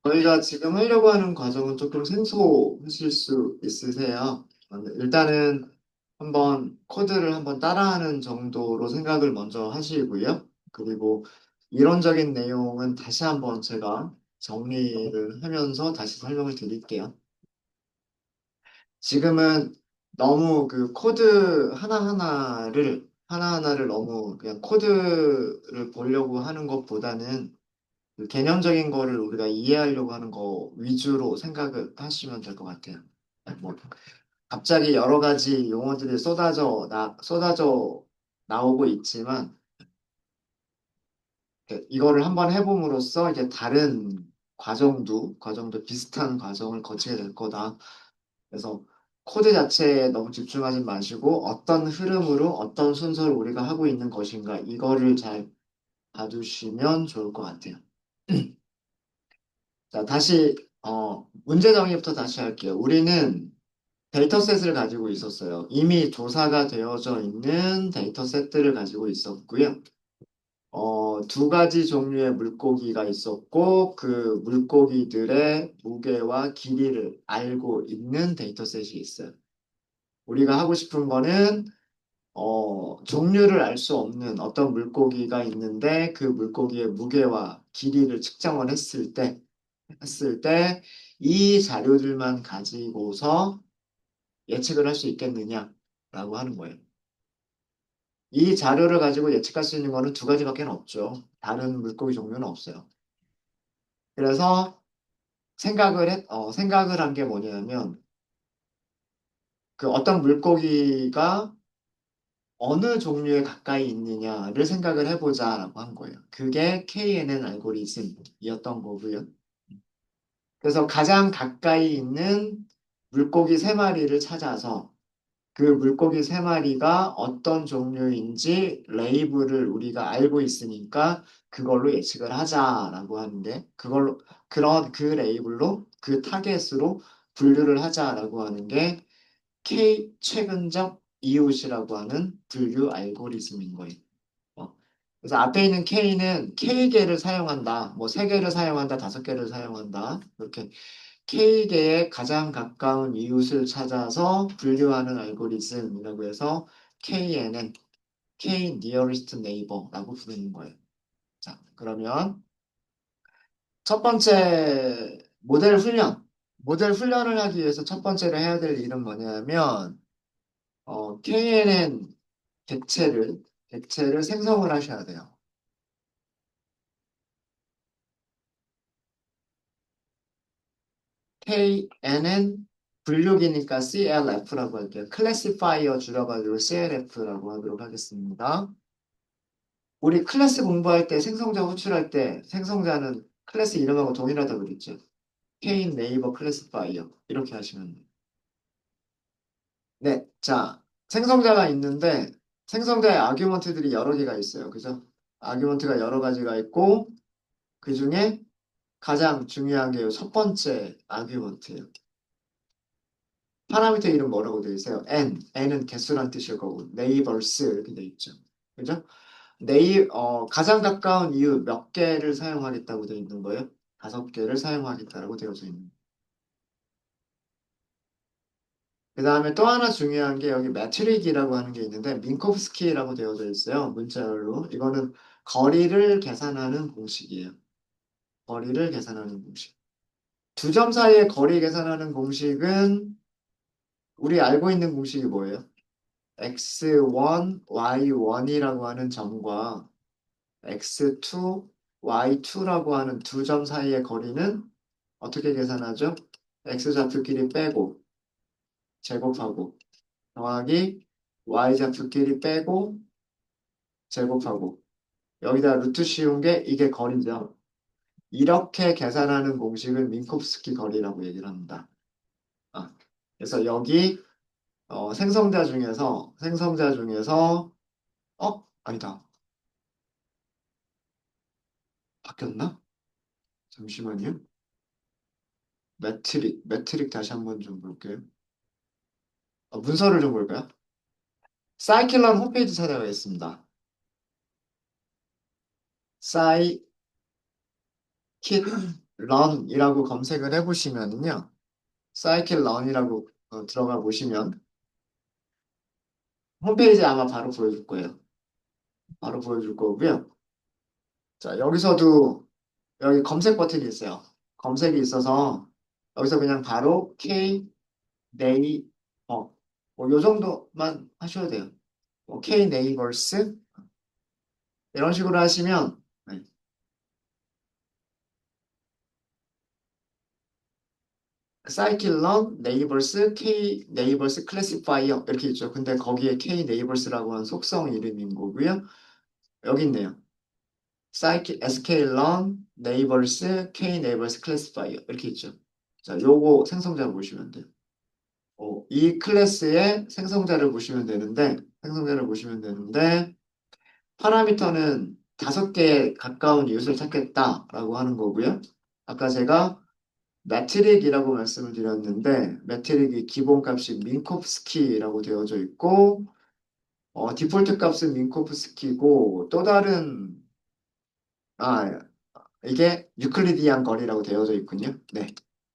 저희가 지금 하려고 하는 과정은 조금 생소하실 수 있으세요. 일단은 한번 코드를 한번 따라하는 정도로 생각을 먼저 하시고요. 그리고 이론적인 내용은 다시 한번 제가 정리를 하면서 다시 설명을 드릴게요. 지금은 너무 그 코드 하나하나를 너무 그냥 코드를 보려고 하는 것보다는 그 개념적인 거를 우리가 이해하려고 하는 거 위주로 생각을 하시면 될 것 같아요. 뭐 갑자기 여러 가지 용어들이 쏟아져 나오고 있지만 이거를 한번 해봄으로써 이제 다른 과정도 비슷한 과정을 거치게 될 거다. 그래서 코드 자체에 너무 집중하지 마시고 어떤 흐름으로 어떤 순서를 우리가 하고 있는 것인가 이거를 잘 봐주시면 좋을 것 같아요. 자, 다시 문제 정의부터 다시 할게요. 우리는 데이터셋을 가지고 있었어요. 이미 조사가 되어져 있는 데이터셋들을 가지고 있었고요. 두 가지 종류의 물고기가 있었고, 그 물고기들의 무게와 길이를 알고 있는 데이터셋이 있어요. 우리가 하고 싶은 거는, 종류를 알 수 없는 어떤 물고기가 있는데, 그 물고기의 무게와 길이를 측정을 했을 때, 이 자료들만 가지고서 예측을 할 수 있겠느냐라고 하는 거예요. 이 자료를 가지고 예측할 수 있는 거는 두 가지밖에 없죠. 다른 물고기 종류는 없어요. 그래서 생각을 한 게 뭐냐면, 그 어떤 물고기가 어느 종류에 가까이 있느냐를 생각을 해보자라고 한 거예요. 그게 KNN 알고리즘이었던 거고요. 그래서 가장 가까이 있는 물고기 세 마리를 찾아서 그 물고기 세 마리가 어떤 종류인지 레이블을 우리가 알고 있으니까 그걸로 예측을 하자라고 하는데 그런 그 레이블로 그 타겟으로 분류를 하자라고 하는 게 K 최근적 이웃이라고 하는 분류 알고리즘인 거예요. 어. 그래서 앞에 있는 K는 K개를 사용한다. 뭐 세 개를 사용한다, 다섯 개를 사용한다. 이렇게 K개의 가장 가까운 이웃을 찾아서 분류하는 알고리즘이라고 해서 KNN, K nearest neighbor라고 부르는 거예요. 자, 그러면 첫 번째 모델 훈련을 하기 위해서 첫 번째로 해야 될 일은 뭐냐면 KNN 객체를 생성을 하셔야 돼요. KNN 분류기니까 CLF라고 할게요. 클래시파이어 줄여가지고 CLF라고 하도록 하겠습니다. 우리 클래스 공부할 때 생성자 호출할 때 생성자는 클래스 이름하고 동일하다고 그랬죠. K 네이버 클래시파이어 이렇게 하시면 돼요. 네, 자 생성자가 있는데 생성자의 아규먼트들이 여러 개가 있어요. 그죠? 아규먼트가 여러 가지가 있고 그 중에 가장 중요한 게 첫 번째 아규먼트예요. 파라미터 이름 뭐라고 되어 있어요? n은 개수란 뜻일 거고 neighbors 이렇게 되어 있죠. 그죠? 가장 가까운 이유 몇 개를 사용하겠다고 되어 있는 거예요? 다섯 개를 사용하겠다라고 되어져 있는. 그 다음에 또 하나 중요한 게 여기 매트릭이라고 하는 게 있는데 민코프스키라고 되어져 있어요. 문자열로. 이거는 거리를 계산하는 공식이에요. 거리를 계산하는 공식. 두 점 사이의 거리 계산하는 공식은 우리 알고 있는 공식이 뭐예요? x1, y1이라고 하는 점과 x2, y2라고 하는 두 점 사이의 거리는 어떻게 계산하죠? x좌표끼리 빼고 제곱하고 더하기 y좌표끼리 빼고 제곱하고 여기다 루트 씌운 게 이게 거리죠. 이렇게 계산하는 공식을 민코프스키 거리라고 얘기를 합니다. 아, 그래서 여기 생성자 중에서 아니다. 바뀌었나? 잠시만요. 매트릭 다시 한번 좀 볼게요. 문서를 좀 볼까요? 사이클론 홈페이지 찾아가겠습니다. 사이킷 run이라고 검색을 해보시면은요. 사이클 run이라고 들어가 보시면 홈페이지 아마 바로 보여줄 거예요. 바로 보여줄 거고요. 자, 여기서도 여기 검색 버튼이 있어요. 검색이 있어서 여기서 그냥 바로 K 네이버 뭐요 정도만 하셔도 돼요. K 네이버스 이런 식으로 하시면 네. 사이클런 네이버스 K 네이버스 클래시파이어 이렇게 있죠. 근데 거기에 K 네이버스라고 하는 속성 이름인 거고요. 여기 있네요. 사이클 SK런 네이버스 K 네이버스 클래시파이어 이렇게 있죠. 자, 요거 생성자 보시면 돼요. 이 클래스의 생성자를 보시면 되는데, 파라미터는 5개에 가까운 이웃을 찾겠다라고 하는 거고요. 아까 제가 매트릭이라고 말씀을 드렸는데, 매트릭이 기본값이 민코프스키라고 되어져 있고, 디폴트 값은 민코프스키고, 또 다른, 아, 이게 유클리디안 거리라고 되어져 있군요. 네.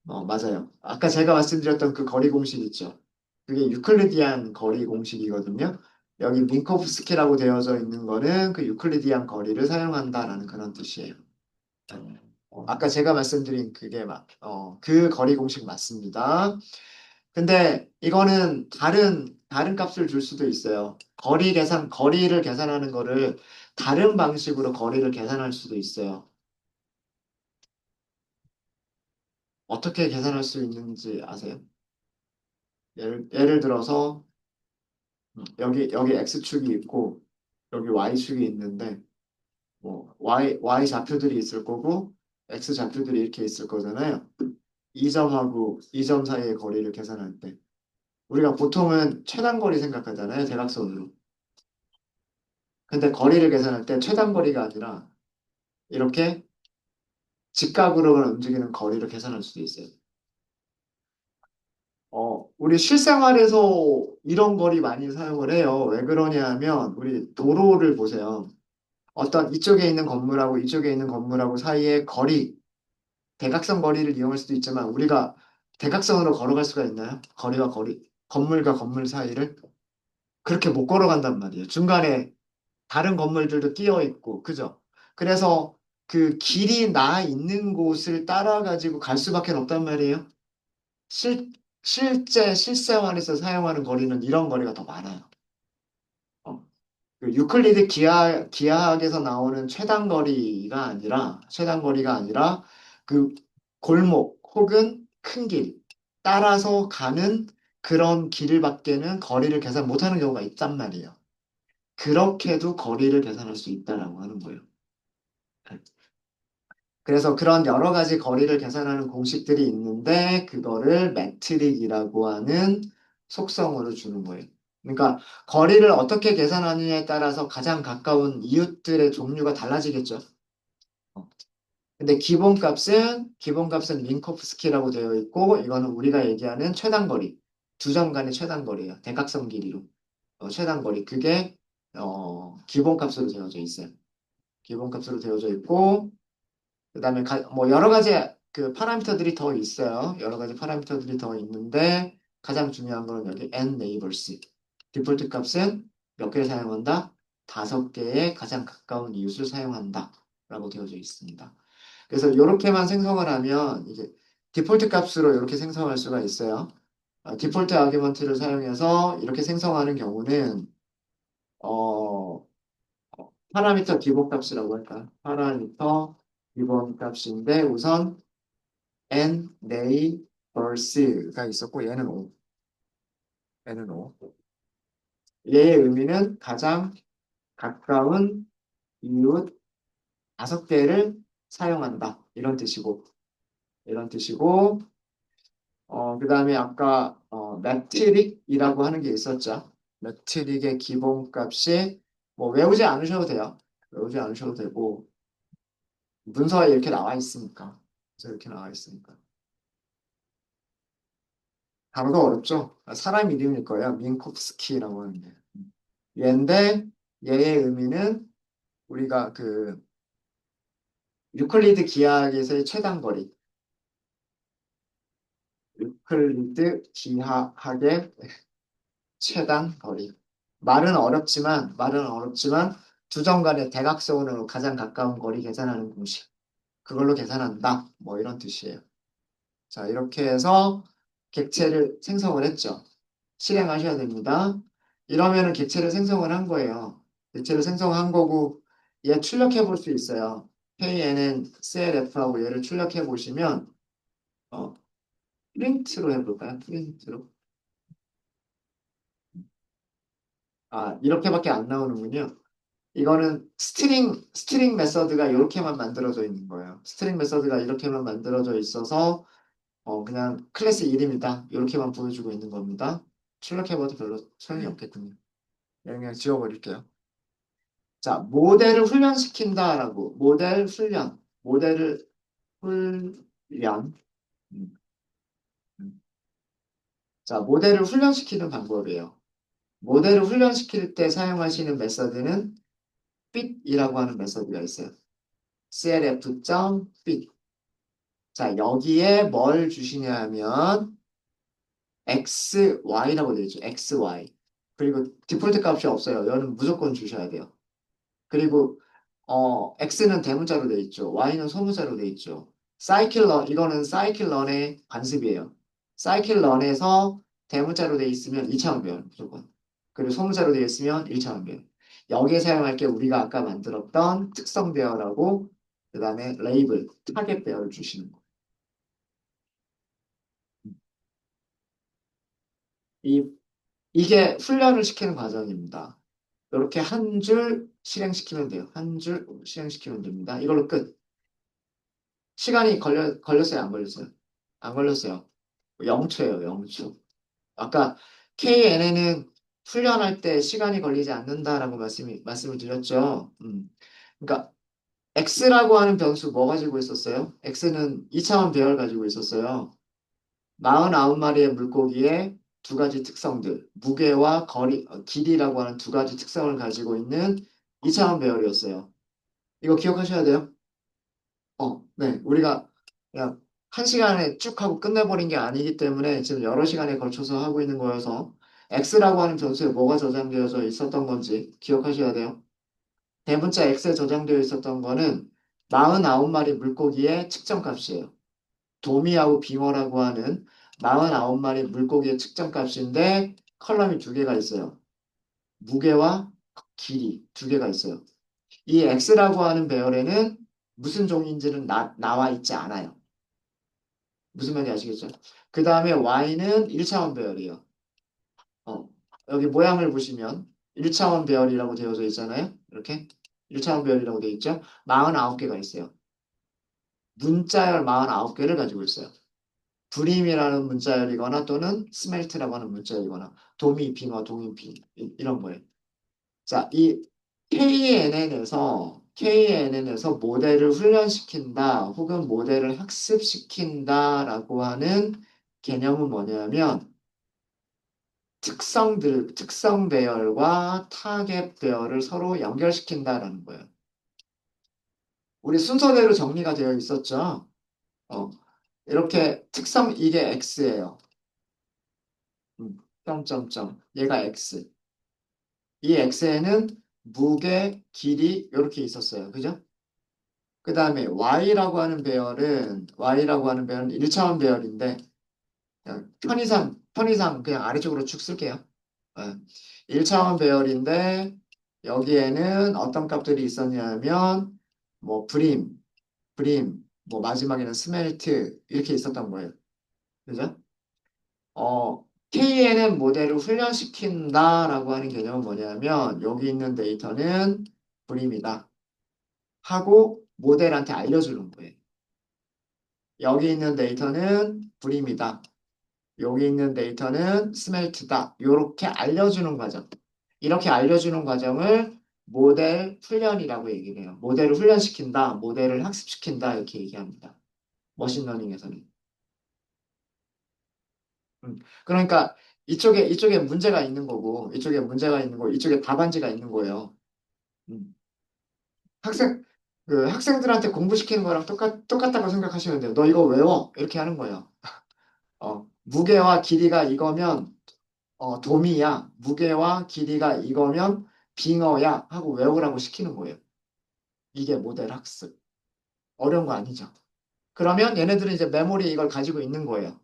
맞아요. 아까 제가 말씀드렸던 그 거리 공식 있죠. 그게 유클리디안 거리 공식이거든요. 여기 민코프스키라고 되어져 있는 거는 그 유클리디안 거리를 사용한다라는 그런 뜻이에요. 아까 제가 말씀드린 그게 그 거리 공식 맞습니다. 근데 이거는 다른 값을 줄 수도 있어요. 거리를 계산하는 거를 다른 방식으로 거리를 계산할 수도 있어요. 어떻게 계산할 수 있는지 아세요? 예를 들어서 여기 x축이 있고 여기 y축이 있는데 뭐 y 좌표들이 있을 거고 x 좌표들이 이렇게 있을 거잖아요. 이 점하고 이 점 사이의 거리를 계산할 때 우리가 보통은 최단거리 생각하잖아요. 대각선으로. 근데 거리를 계산할 때 최단거리가 아니라 이렇게 직각으로 움직이는 거리를 계산할 수도 있어요. 우리 실생활에서 이런 거리 많이 사용을 해요. 왜 그러냐 하면 우리 도로를 보세요. 어떤 이쪽에 있는 건물하고 이쪽에 있는 건물하고 사이의 거리, 대각선 거리를 이용할 수도 있지만 우리가 대각선으로 걸어갈 수가 있나요? 거리와 거리, 건물과 건물 사이를 그렇게 못 걸어간단 말이에요. 중간에 다른 건물들도 끼어 있고, 그죠? 그래서 그 길이 나 있는 곳을 따라 가지고 갈 수밖에 없단 말이에요. 실, 실생활에서 사용하는 거리는 이런 거리가 더 많아요. 어. 그 유클리드 기하학에서 나오는 최단거리가 아니라 그 골목 혹은 큰 길 따라서 가는 그런 길밖에는 거리를 계산 못하는 경우가 있단 말이에요. 그렇게도 거리를 계산할 수 있다라고 하는 거예요. 그래서 그런 여러 가지 거리를 계산하는 공식들이 있는데 그거를 매트릭이라고 하는 속성으로 주는 거예요. 그러니까 거리를 어떻게 계산하느냐에 따라서 가장 가까운 이웃들의 종류가 달라지겠죠. 근데 기본값은 민코프스키라고 되어 있고 이거는 우리가 얘기하는 최단거리. 두 점 간의 최단거리예요. 대각선 길이로. 최단거리. 그게 기본값으로 되어져 있어요. 기본값으로 되어져 있고 그다음에 뭐 여러 가지 그 파라미터들이 더 있어요. 여러 가지 파라미터들이 더 있는데 가장 중요한 거는 여기 n neighbors. 디폴트 값은 몇 개를 사용한다? 5개의 가장 가까운 이웃을 사용한다. 라고 되어져 있습니다. 그래서 이렇게만 생성을 하면 이제 디폴트 값으로 이렇게 생성할 수가 있어요. 디폴트 아규먼트를 사용해서 이렇게 생성하는 경우는 어, 파라미터 기본값이라고 할까? 파라미터 기본값인데 우선 n neighbors가 있었고 얘는 O. 얘는 O. 얘의 의미는 가장 가까운 이웃 5개를 사용한다. 이런 뜻이고 그다음에 아까 매트릭이라고 하는 게 있었죠. 매트릭의 기본값이 뭐 외우지 않으셔도 돼요. 외우지 않으셔도 되고 문서에 이렇게 나와 있으니까. 그래서 이렇게 나와 있으니까. 단어가 어렵죠? 사람 이름일 거예요. 민코프스키라고 하는데. 얘인데 얘의 의미는 우리가 그 유클리드 기하학에서의 최단 거리. 유클리드 기하학의 최단 거리. 말은 어렵지만 두 점 간의 대각선으로 가장 가까운 거리 계산하는 공식. 그걸로 계산한다. 뭐 이런 뜻이에요. 자, 이렇게 해서 객체를 생성을 했죠. 실행하셔야 됩니다. 이러면은 객체를 생성을 한 거예요. 객체를 생성한 거고 얘 출력해 볼 수 있어요. KNN, CLF하고 얘를 출력해 보시면 어, 프린트로 해볼까요? 프린트로. 아, 이렇게밖에 안 나오는군요. 이거는 스트링 메서드가 이렇게만 만들어져 있는 거예요. 스트링 메서드가 이렇게만 만들어져 있어서 그냥 클래스 이름이다. 이렇게만 보여주고 있는 겁니다. 출력해봐도 별로 소용이 없겠군요. 그냥 지워버릴게요. 자, 모델을 훈련시킨다라고. 모델을 훈련. 음, 음. 자, 모델을 훈련시키는 방법이에요. 모델을 훈련시킬 때 사용하시는 메서드는 fit이라고 하는 메서드가 있어요. clf.fit. 자, 여기에 뭘 주시냐 하면 xy라고 되어 있죠. xy. 그리고 디폴트 값이 없어요. 얘는 무조건 주셔야 돼요. 그리고 x는 대문자로 되어 있죠. y는 소문자로 되어 있죠. 이거는 사이클런의 관습이에요. 사이클런에서 대문자로 되어 있으면 2차원 배열 무조건. 그리고 소문자로 되어 있으면 1차원 배열. 여기에 사용할 게 우리가 아까 만들었던 특성 배열하고 그다음에 레이블, 타겟 배열을 주시는 거예요. 이 이게 훈련을 시키는 과정입니다. 이렇게 한 줄 실행시키면 돼요. 한 줄 실행시키면 됩니다. 이걸로 끝. 시간이 걸렸어요? 안 걸렸어요? 안 걸렸어요. 0초예요, 0초. 아까 KNN은 훈련할 때 시간이 걸리지 않는다라고 말씀을 드렸죠. 그러니까 X라고 하는 변수 뭐 가지고 있었어요? X는 2차원 배열 가지고 있었어요. 49마리의 물고기의 두 가지 특성들, 무게와 길이라고 하는 두 가지 특성을 가지고 있는 2차원 배열이었어요. 이거 기억하셔야 돼요. 네. 우리가 그냥 한 시간에 쭉 하고 끝내버린 게 아니기 때문에 지금 여러 시간에 걸쳐서 하고 있는 거여서 X라고 하는 변수에 뭐가 저장되어져 있었던 건지 기억하셔야 돼요. 대문자 X에 저장되어 있었던 거는 49마리 물고기의 측정값이에요. 도미하고 빙어라고 하는 49마리 물고기의 측정값인데 컬럼이 두 개가 있어요. 무게와 길이 두 개가 있어요. 이 X라고 하는 배열에는 무슨 종인지는 나와 있지 않아요. 무슨 말인지 아시겠죠? 그 다음에 Y는 1차원 배열이에요. 어, 여기 모양을 보시면 1차원 배열이라고 되어져 있잖아요. 이렇게 1차원 배열이라고 되어 있죠. 49개가 있어요. 문자열 49개를 가지고 있어요. 브림이라는 문자열이거나 또는 스멜트라고 하는 문자열이거나 도미, 빙어, 동인, 이런 거예요. 자, 이 KNN에서 모델을 훈련시킨다 혹은 모델을 학습시킨다라고 하는 개념은 뭐냐면 특성 배열과 타겟 배열을 서로 연결시킨다라는 거예요. 우리 순서대로 정리가 되어 있었죠. 어, 이렇게 이게 X예요. 점점점. 얘가 X. 이 X에는 무게, 길이 이렇게 있었어요. 그죠? 그 다음에 Y라고 하는 배열은 1차원 배열인데 그냥 편의상 그냥 아래쪽으로 쭉 쓸게요. 어, 1차원 배열인데 여기에는 어떤 값들이 있었냐면 뭐 뭐 마지막에는 스멜트 이렇게 있었던 거예요. 그죠? KNN 모델을 훈련시킨다라고 하는 개념은 뭐냐면 여기 있는 데이터는 브림이다 하고 모델한테 알려주는 거예요. 여기 있는 데이터는 브림이다. 여기 있는 데이터는 스멜트다. 이렇게 알려주는 과정. 이렇게 알려주는 과정을 모델 훈련이라고 얘기를 해요. 모델을 훈련시킨다, 모델을 학습시킨다 이렇게 얘기합니다. 머신러닝에서는. 그러니까 이쪽에 문제가 있는 거고, 이쪽에 문제가 있는 거, 이쪽에 답안지가 있는 거예요. 음. 학생, 그 학생들한테 공부시키는 거랑 똑같다고 생각하시면 돼요. 너 이거 외워. 이렇게 하는 거예요. 무게와 길이가 이거면 도미야. 무게와 길이가 이거면 빙어야. 하고 외우라고 시키는 거예요. 이게 모델 학습. 어려운 거 아니죠. 그러면 얘네들은 이제 메모리에 이걸 가지고 있는 거예요.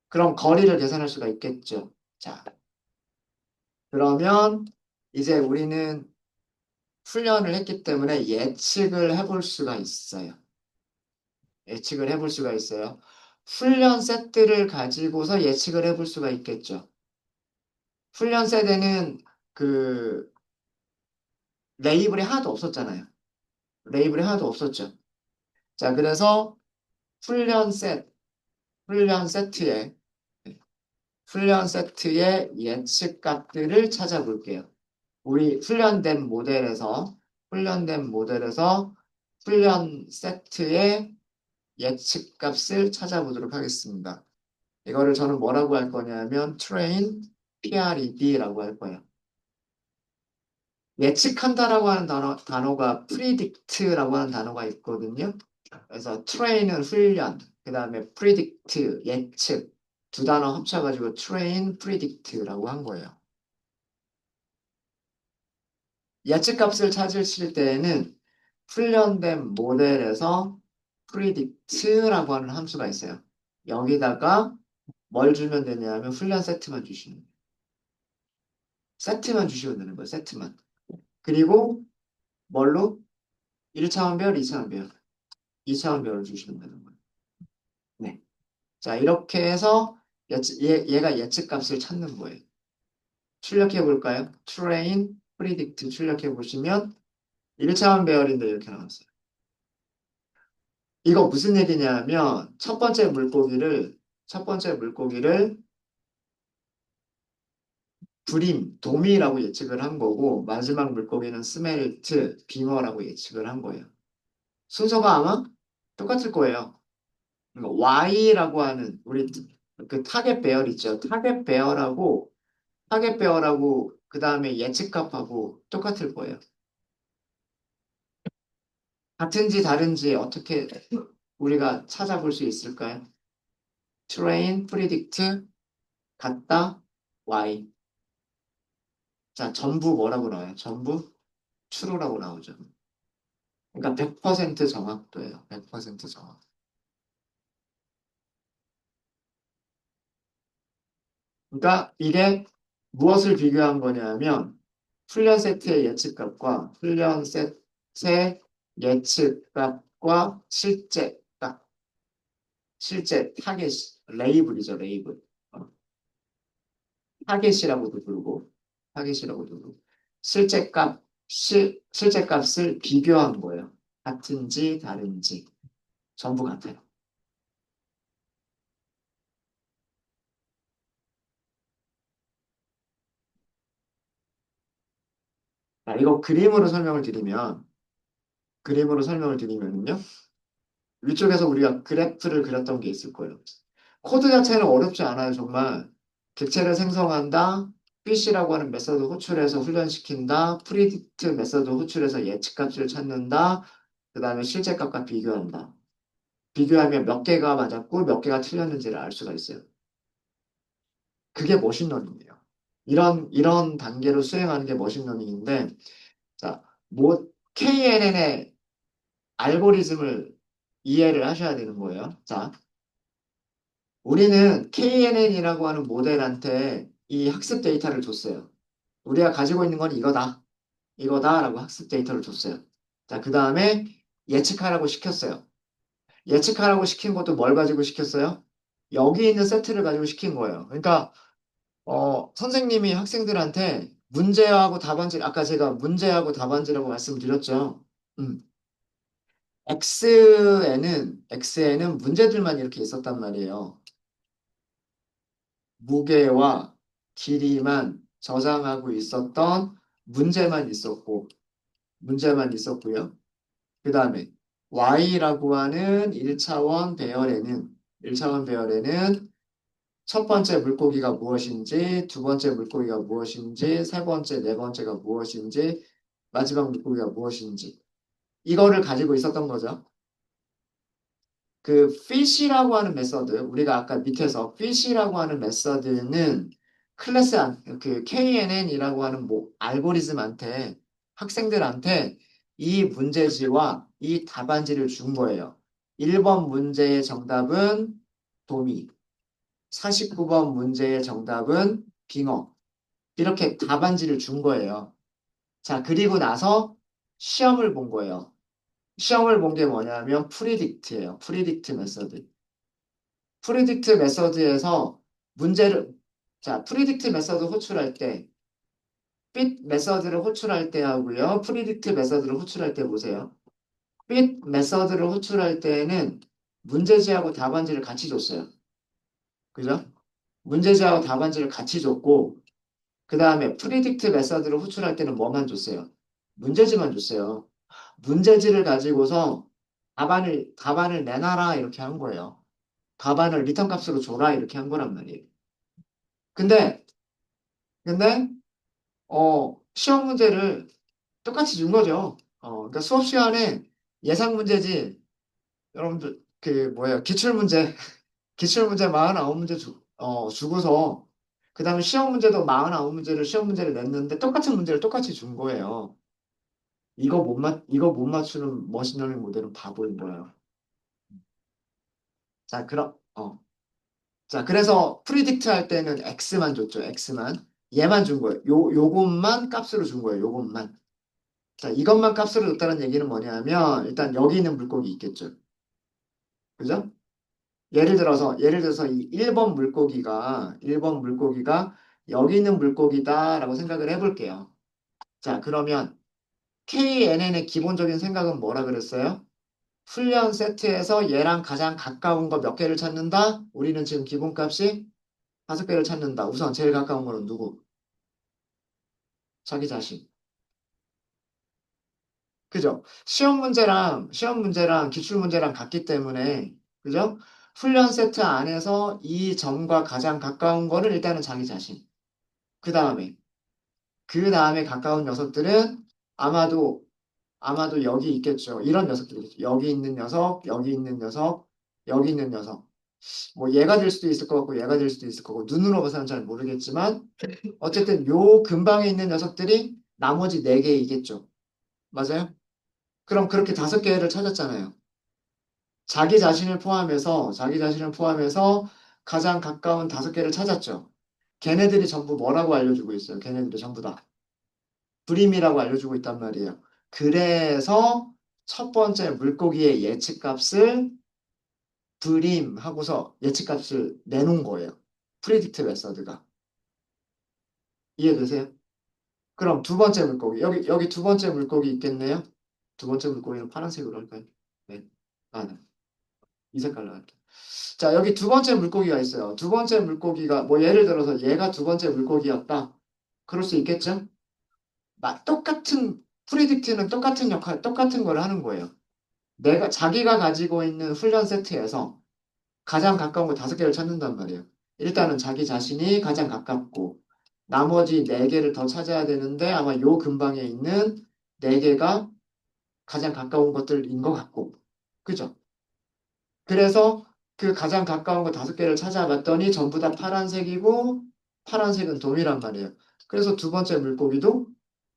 그럼 거리를 계산할 수가 있겠죠. 자, 그러면 이제 우리는 훈련을 했기 때문에 예측을 해볼 수가 있어요. 예측을 해볼 수가 있어요. 훈련 세트를 가지고서 예측을 해볼 수가 있겠죠. 훈련 세대는 그 레이블이 하나도 없었잖아요. 레이블이 하나도 없었죠. 자, 그래서 훈련 셋, 훈련 세트에, 훈련 세트의 예측 값들을 찾아볼게요. 우리 훈련된 모델에서 훈련 세트의 예측 값을 찾아보도록 하겠습니다. 이거를 저는 뭐라고 할 거냐면 train PRED라고 할 거예요. 예측한다라고 하는 단어가 predict라고 하는 단어가 있거든요. 그래서 train은 훈련, 그 다음에 predict, 예측 두 단어 합쳐가지고 train, predict라고 한 거예요. 예측값을 찾으실 때에는 훈련된 모델에서 predict라고 하는 함수가 있어요. 여기다가 뭘 주면 되냐면 훈련 세트만 주시면 돼요. 세트만 주시면 되는 거예요. 세트만. 그리고 뭘로? 1차원 배열, 2차원 배열. 2차원 배열을 주시면 되는 거예요. 네. 자, 이렇게 해서 얘가 예측값을 찾는 거예요. 출력해 볼까요? train, predict 출력해 보시면 1차원 배열인데 이렇게 나왔어요. 이거 무슨 얘기냐면 첫 번째 물고기를 브림, 도미라고 예측을 한 거고 마지막 물고기는 스멜트, 빙어라고 예측을 한 거예요. 순서가 아마 똑같을 거예요. 그러니까 Y라고 하는 우리 그 타겟 배열 있죠. 타겟 배열하고 그 다음에 예측값하고 똑같을 거예요. 같은지 다른지 어떻게 우리가 찾아볼 수 있을까요? train, predict, 같다, Y. 자, 전부 뭐라고 나와요? 전부 true라고 나오죠. 그러니까 100% 정확도예요. 100% 정확. 그러니까 이게 무엇을 비교한 거냐면 훈련 세트의 예측값과 훈련 세트의 예측값과 실제 타겟, 레이블이죠, 레이블. 어, 타겟이라고도 부르고, 타겟이라고도 부르고, 실제 값을 비교한 거예요. 같은지 다른지. 전부 같아요. 자, 이거 그림으로 설명을 드리면요. 위쪽에서 우리가 그래프를 그렸던 게 있을 거예요. 코드 자체는 어렵지 않아요, 정말. 객체를 생성한다, PC라고 하는 메서드 호출해서 훈련시킨다, 프리딕트 메서드 호출해서 예측값을 찾는다, 그 다음에 실제값과 비교한다. 비교하면 몇 개가 맞았고 몇 개가 틀렸는지를 알 수가 있어요. 그게 머신러닝이에요. 이런 단계로 수행하는 게 머신러닝인데, 자, KNN의 알고리즘을 이해를 하셔야 되는 거예요. 자, 우리는 KNN이라고 하는 모델한테 이 학습 데이터를 줬어요. 우리가 가지고 있는 건 이거다라고 학습 데이터를 줬어요. 자, 그 다음에 예측하라고 시켰어요. 예측하라고 시킨 것도 뭘 가지고 시켰어요? 여기 있는 세트를 가지고 시킨 거예요. 그러니까 선생님이 학생들한테 문제하고 답안지, 아까 제가 문제하고 답안지라고 말씀드렸죠. 음. X에는 문제들만 이렇게 있었단 말이에요. 무게와 길이만 저장하고 있었던 문제만 있었고요. 그 다음에 Y라고 하는 1차원 배열에는 첫 번째 물고기가 무엇인지, 두 번째 물고기가 무엇인지, 세 번째, 네 번째가 무엇인지, 마지막 물고기가 무엇인지 이거를 가지고 있었던 거죠. 그 fish라고 하는 메서드, 우리가 아까 밑에서 fish라고 하는 메서드는 그 KNN이라고 하는 뭐 알고리즘한테 학생들한테 이 문제지와 이 답안지를 준 거예요. 1번 문제의 정답은 도미, 49번 문제의 정답은 빙어. 이렇게 답안지를 준 거예요. 자, 그리고 나서 시험을 본 거예요. 시험을 본 게 뭐냐면 프리딕트예요. 프리딕트 메서드. 프리딕트 메서드에서 문제를 프리딕트 메서드 호출할 때 핏 메서드를 호출할 때 하고요. 프리딕트 메서드를 호출할 때 보세요. 핏 메서드를 호출할 때에는 문제지하고 답안지를 같이 줬어요. 그죠? 문제지하고 답안지를 같이 줬고 그 다음에 프리딕트 메서드를 호출할 때는 뭐만 줬어요? 문제지만 줬어요. 문제지를 가지고서 답안을 내놔라 이렇게 한 거예요. 답안을 리턴 값으로 줘라 이렇게 한 거란 말이에요. 근데 근데 시험 문제를 똑같이 준 거죠. 그러니까 수업 시간에 예상 문제지 여러분들 그 뭐예요? 기출 문제 기출 문제 49문제 주고서 그다음에 시험 문제도 49문제를 시험 문제를 냈는데 똑같은 문제를 똑같이 준 거예요. 이거 못 맞추는 머신러닝 모델은 바보인 거예요. 자, 그래서 프리딕트 할 때는 X만 줬죠. X만. 얘만 준 거예요. 요것만 값으로 준 거예요. 요것만. 자, 이것만 값으로 줬다는 얘기는 뭐냐면 일단 여기 있는 물고기 있겠죠. 그죠? 예를 들어서 이 1번 물고기가 여기 있는 물고기다라고 생각을 해볼게요. 자, 그러면 KNN의 기본적인 생각은 뭐라 그랬어요? 훈련 세트에서 얘랑 가장 가까운 거 몇 개를 찾는다? 우리는 지금 기본값이 5개를 찾는다. 우선 제일 가까운 거는 누구? 자기 자신. 그죠? 시험 문제랑 기출 문제랑 같기 때문에, 그죠? 훈련 세트 안에서 이 점과 가장 가까운 거는 일단은 자기 자신. 그 다음에, 그 다음에 가까운 녀석들은 아마도, 아마도 여기 있겠죠. 이런 녀석들이겠죠. 여기 있는 녀석, 여기 있는 녀석, 여기 있는 녀석. 뭐 얘가 될 수도 있을 것 같고 얘가 될 수도 있을 거고 눈으로 봐서는 잘 모르겠지만 어쨌든 요 근방에 있는 녀석들이 나머지 네 개이겠죠. 맞아요? 그럼 그렇게 5개를 찾았잖아요. 자기 자신을 포함해서 가장 가까운 5개를 찾았죠. 걔네들이 전부 뭐라고 알려주고 있어요? 걔네들이 전부 다 불임이라고 알려주고 있단 말이에요. 그래서 첫 번째 물고기의 예측값을 불임 하고서 예측값을 내놓은 거예요. 프리딕트 메서드가. 이해되세요? 그럼 두 번째 물고기. 여기 두 번째 물고기 있겠네요? 두 번째 물고기는 파란색으로 할까요? 네. 네. 이 색깔로 할게요. 자, 여기 두 번째 물고기가 있어요. 두 번째 물고기가, 뭐 예를 들어서 얘가 두 번째 물고기였다. 그럴 수 있겠죠? 프리딕트는 똑같은 역할, 똑같은 걸 하는 거예요. 자기가 가지고 있는 훈련 세트에서 가장 가까운 거 5개를 찾는단 말이에요. 일단은 자기 자신이 가장 가깝고, 나머지 4개를 더 찾아야 되는데 아마 요 근방에 있는 4개가 가장 가까운 것들인 것 같고. 그죠? 그래서 그 가장 가까운 거 5개를 찾아봤더니 전부 다 파란색이고 파란색은 동일한 말이에요. 그래서 두 번째 물고기도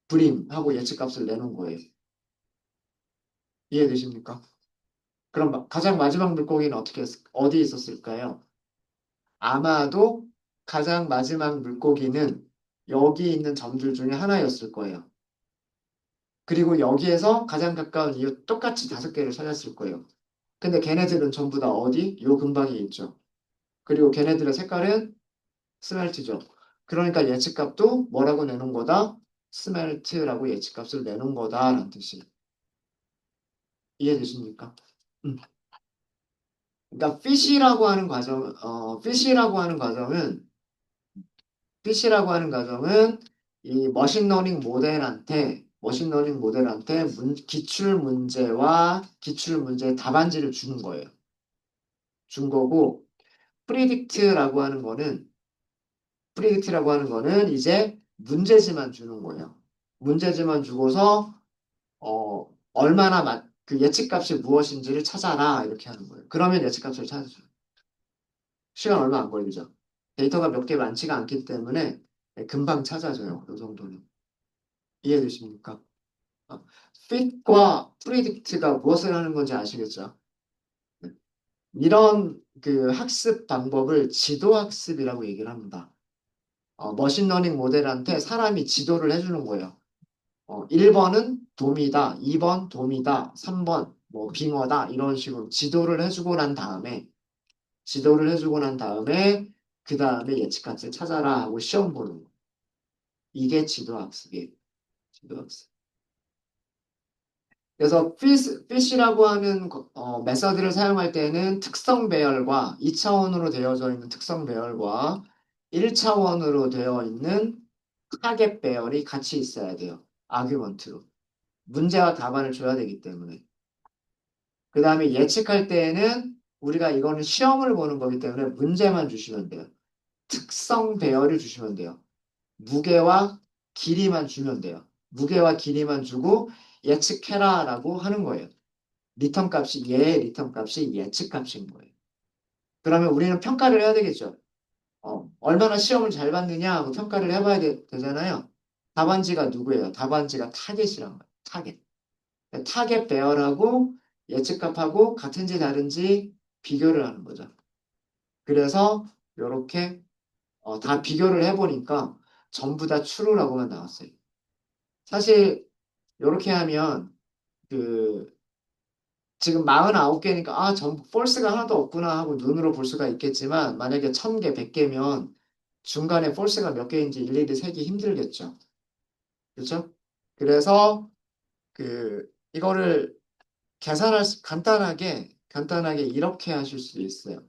불임하고 예측값을 내놓은 거예요. 이해되십니까? 그럼 가장 마지막 물고기는 어디 있었을까요? 아마도 가장 마지막 물고기는 여기 있는 점들 중에 하나였을 거예요. 그리고 여기에서 가장 가까운 이유 똑같이 5개를 찾았을 거예요. 근데 걔네들은 전부 다 어디? 요 근방에 있죠. 그리고 걔네들의 색깔은 스멜트죠. 그러니까 예측값도 뭐라고 내놓은 거다? 스멜트라고 예측값을 내놓은 거다라는 뜻이 이해되십니까? 음. 그러니까 피시라고 하는 과정은 이 머신러닝 모델한테 기출 문제 답안지를 주는 거예요. 준 거고 프리딕트라고 하는 거는 이제 문제지만 주는 거예요. 문제지만 주고서 그 예측값이 무엇인지를 찾아라. 이렇게 하는 거예요. 그러면 예측값을 찾아줘요. 시간 얼마 안 걸리죠. 데이터가 몇 개 많지가 않기 때문에 금방 찾아줘요. 이 정도는. 이해되십니까? 어, fit과 predict가 무엇을 하는 건지 아시겠죠? 네. 이런 그 학습 방법을 지도학습이라고 얘기를 합니다. 머신러닝 모델한테 사람이 지도를 해주는 거예요. 1번은 도미다, 2번 도미다, 3번 뭐 빙어다 이런 식으로 지도를 해주고 난 다음에 그 다음에 예측값을 찾아라 하고 시험 보는 거. 이게 지도학습이에요. 지도학습. 그래서 fish라고 하는 메서드를 사용할 때는 특성 배열과 2차원으로 되어져 있는 특성 배열과 1차원으로 되어 있는 타겟 배열이 같이 있어야 돼요. 아규먼트로. 문제와 답안을 줘야 되기 때문에. 그 다음에 예측할 때에는 우리가 이거는 시험을 보는 거기 때문에 문제만 주시면 돼요. 특성 배열을 주시면 돼요. 무게와 길이만 주면 돼요. 무게와 길이만 주고 예측해라라고 하는 거예요. 리턴 값이 예측 값인 거예요. 그러면 우리는 평가를 해야 되겠죠. 얼마나 시험을 잘 봤느냐 하고 평가를 해봐야 되잖아요. 답안지가 누구예요? 답안지가 타겟이란 거예요. 타겟. 타겟 배열하고 예측값하고 같은지 다른지 비교를 하는 거죠. 그래서 이렇게 다 비교를 해보니까 전부 다 true라고만 나왔어요. 사실 이렇게 하면 그 지금 49개니까 전부 false가 하나도 없구나 하고 눈으로 볼 수가 있겠지만 만약에 1000개, 100개면 중간에 false가 몇 개인지 일일이 세기 힘들겠죠. 그렇죠? 그래서 이거를 간단하게 이렇게 하실 수도 있어요.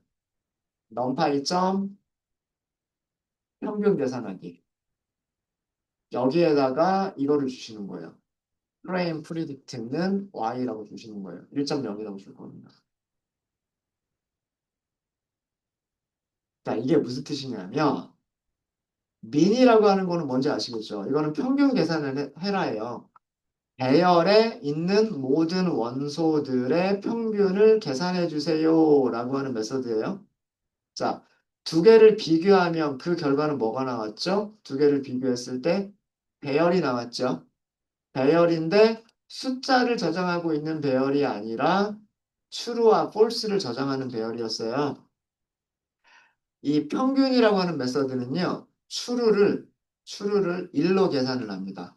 넘파이 점 평균 계산하기. 여기에다가 이거를 주시는 거예요. 프레임 프리딕트는 y라고 주시는 거예요. 1.0이라고 줄 겁니다. 자, 이게 무슨 뜻이냐면 민이라고 하는 거는 뭔지 아시겠죠? 이거는 평균 계산을 해라예요. 배열에 있는 모든 원소들의 평균을 계산해 주세요라고 하는 메서드예요. 자, 두 개를 비교하면 그 결과는 뭐가 나왔죠? 두 개를 비교했을 때 배열이 나왔죠. 배열인데 숫자를 저장하고 있는 배열이 아니라 true와 false를 저장하는 배열이었어요. 이 평균이라고 하는 메서드는요. true를 1로 계산을 합니다.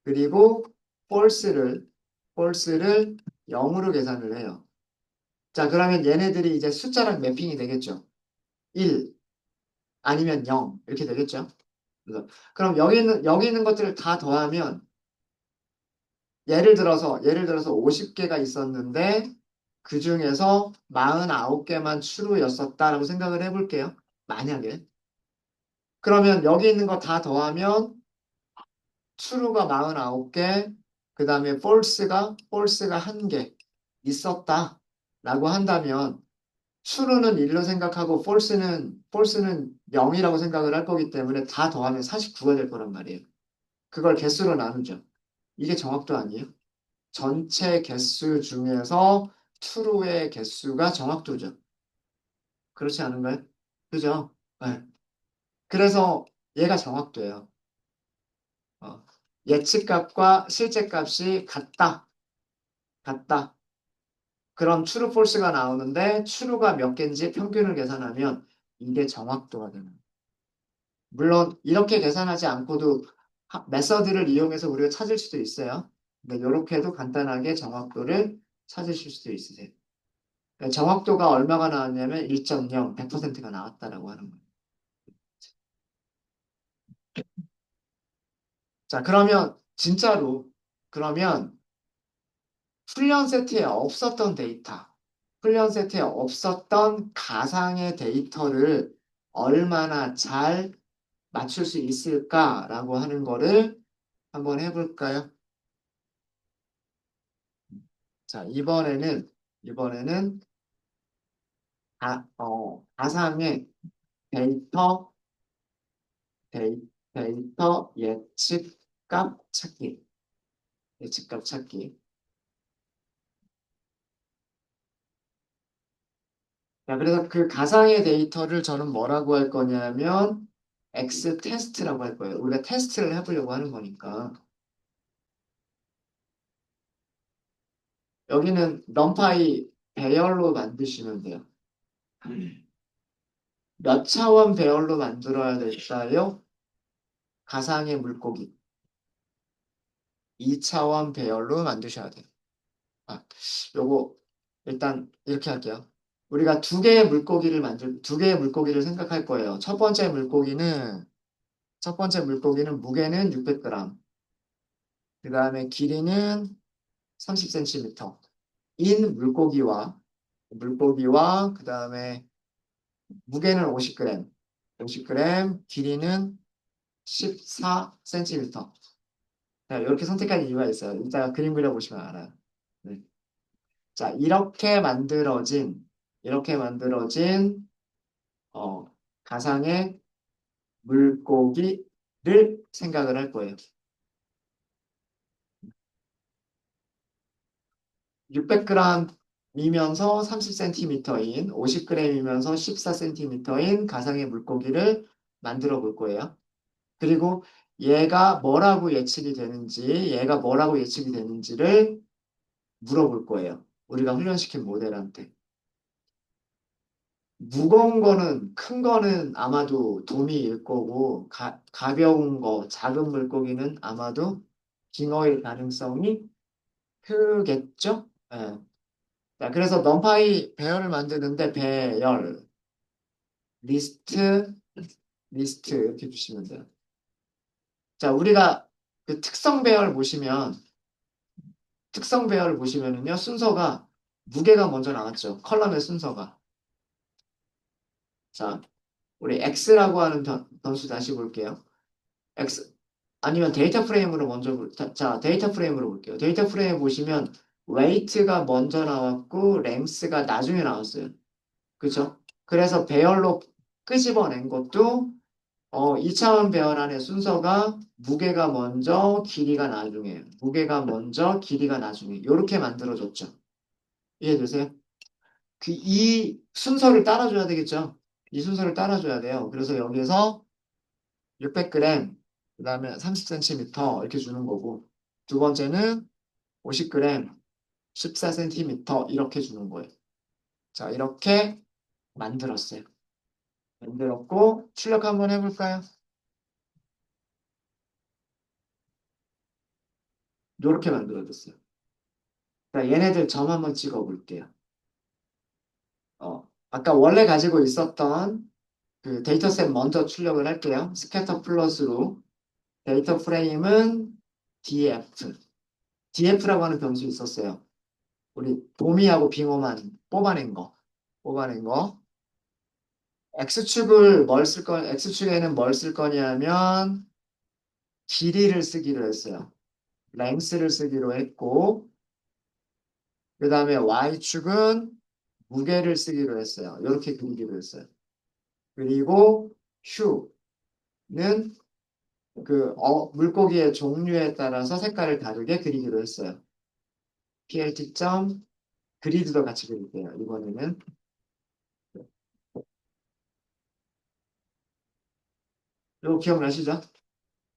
그리고 false를 0으로 계산을 해요. 자, 그러면 얘네들이 이제 숫자랑 매핑이 되겠죠. 1 아니면 0 이렇게 되겠죠. 그럼 여기 있는 것들을 다 더하면 예를 들어서 50개가 있었는데 그 중에서 49개만 true였었다라고 생각을 해볼게요. 만약에. 그러면 여기 있는 거 다 더하면 true가 49개, 그 다음에 false가 1개 있었다라고 한다면 true는 1로 생각하고 false는 0이라고 생각을 할 거기 때문에 다 더하면 49가 될 거란 말이에요. 그걸 개수로 나누죠. 이게 정확도 아니에요? 전체 개수 중에서 true의 개수가 정확도죠. 그렇지 않은가요? 그죠? 네. 그래서 얘가 정확도예요. 어, 예측값과 실제값이 같다. 그럼 true, false가 나오는데 true가 몇 개인지 평균을 계산하면 이게 정확도가 되는 거예요. 물론 이렇게 계산하지 않고도 메서드를 이용해서 우리가 찾을 수도 있어요. 근데 이렇게 해도 간단하게 정확도를 찾으실 수도 있으세요. 그러니까 정확도가 얼마가 나왔냐면 1.0, 100%가 나왔다라고 하는 거예요. 자, 그러면 훈련 세트에 없었던 훈련 세트에 없었던 가상의 데이터를 얼마나 잘 맞출 수 있을까라고 하는 거를 한번 해볼까요? 자, 이번에는 가상의 데이터, 데이터 예측값 찾기. 자, 그래서 그 가상의 데이터를 저는 뭐라고 할 거냐면 X 테스트라고 할 거예요. 우리가 테스트를 해보려고 하는 거니까. 여기는 넘파이 배열로 만드시면 돼요. 몇 차원 배열로 만들어야 될까요? 가상의 물고기. 2차원 배열로 만드셔야 돼요. 아, 요거 일단 이렇게 할게요. 우리가 두 개의 물고기를 생각할 거예요. 첫 번째 물고기는 무게는 600g, 그 다음에 길이는 30cm. 인 물고기와 그 다음에 무게는 50g, 길이는 14cm. 자, 이렇게 선택한 이유가 있어요. 이따가 그림 그려보시면 알아요. 네. 자, 이렇게 만들어진 어, 가상의 물고기를 생각을 할 거예요. 600g이면서 30cm인, 50g이면서 14cm인 가상의 물고기를 만들어 볼 거예요. 그리고 얘가 뭐라고 예측이 되는지를 물어볼 거예요. 우리가 훈련시킨 모델한테. 큰 거는 아마도 돔일 거고, 가벼운 거, 작은 물고기는 아마도 빙어일 가능성이 크겠죠? 예. 자, 그래서 넘파이 배열을 만드는데 리스트, 리스트 이렇게 주시면 돼요. 자, 우리가 그 특성 배열을 보시면은요, 순서가 무게가 먼저 나왔죠. 컬럼의 순서가. 자, 우리 X라고 하는 변수 다시 볼게요. X, 아니면 데이터 프레임으로 자, 데이터 프레임으로 볼게요. 데이터 프레임 보시면 웨이트가 먼저 나왔고, 랭스가 나중에 나왔어요. 그죠? 그래서 배열로 끄집어낸 것도 2차원 배열 안의 순서가 무게가 먼저, 길이가 나중에. 이렇게 만들어졌죠. 이해되세요? 이 순서를 따라줘야 되겠죠? 이 순서를 따라줘야 돼요. 그래서 여기에서 600g, 그 다음에 30cm 이렇게 주는 거고, 두 번째는 50g, 14cm 이렇게 주는 거예요. 자, 이렇게 만들었어요. 만들었고, 출력 한번 해볼까요? 이렇게 만들어졌어요. 자, 얘네들 점 한번 찍어 볼게요. 아까 원래 가지고 있었던 그 데이터셋 먼저 출력을 할게요. 스캐터 플러스로 데이터 프레임은 df. df라고 하는 변수 있었어요. 우리 도미하고 빙어만 뽑아낸 거. x축에는 뭘 쓸 거냐면 길이를 쓰기로 했어요. 랭스를 쓰기로 했고, 그 다음에 y축은 무게를 쓰기로 했어요. 이렇게 그리기로 했어요. 그리고 슈는 물고기의 종류에 따라서 색깔을 다르게 그리기로 했어요. PLT 그리드도 같이 그릴게요. 이번에는 이거 기억나시죠?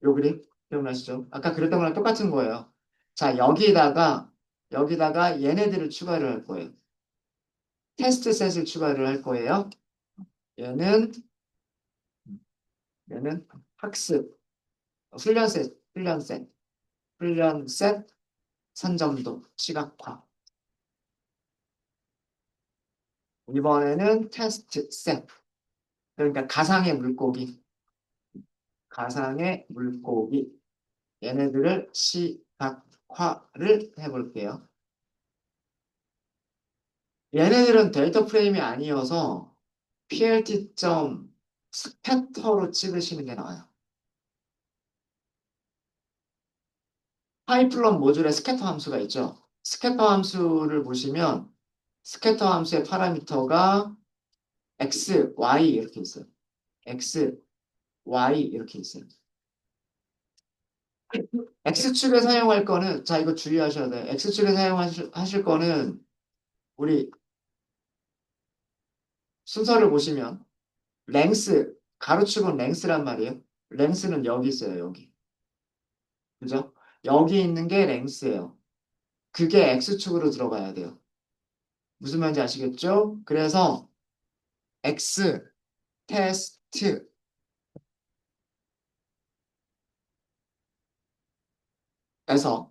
요 그림 기억나시죠? 아까 그렸던 거랑 똑같은 거예요. 자, 여기다가 얘네들을 추가를 할 거예요. 테스트 셋을 추가를 할 거예요. 얘는 얘는 학습 훈련셋 선점도 시각화. 이번에는 테스트 셋. 그러니까 가상의 물고기. 얘네들을 시각화를 해볼게요. 얘네들은 데이터 프레임이 아니어서 plt.scattter로 찍으시는 게 나아요. 파이플런 모듈에 스캐터 함수가 있죠. 스캐터 함수를 보시면 스캐터 함수의 파라미터가 x, y 이렇게 있어요. x, y 이렇게 있어요. X축에 사용할 거는, 자, 이거 주의하셔야 돼요. X축에 사용하실 거는, 우리 순서를 보시면 랭스 가로축은 랭스란 말이에요. 랭스는 여기 있어요. 여기. 그죠? 여기 있는 게 랭스예요. 그게 X축으로 들어가야 돼요. 무슨 말인지 아시겠죠? 그래서 X 테스트에서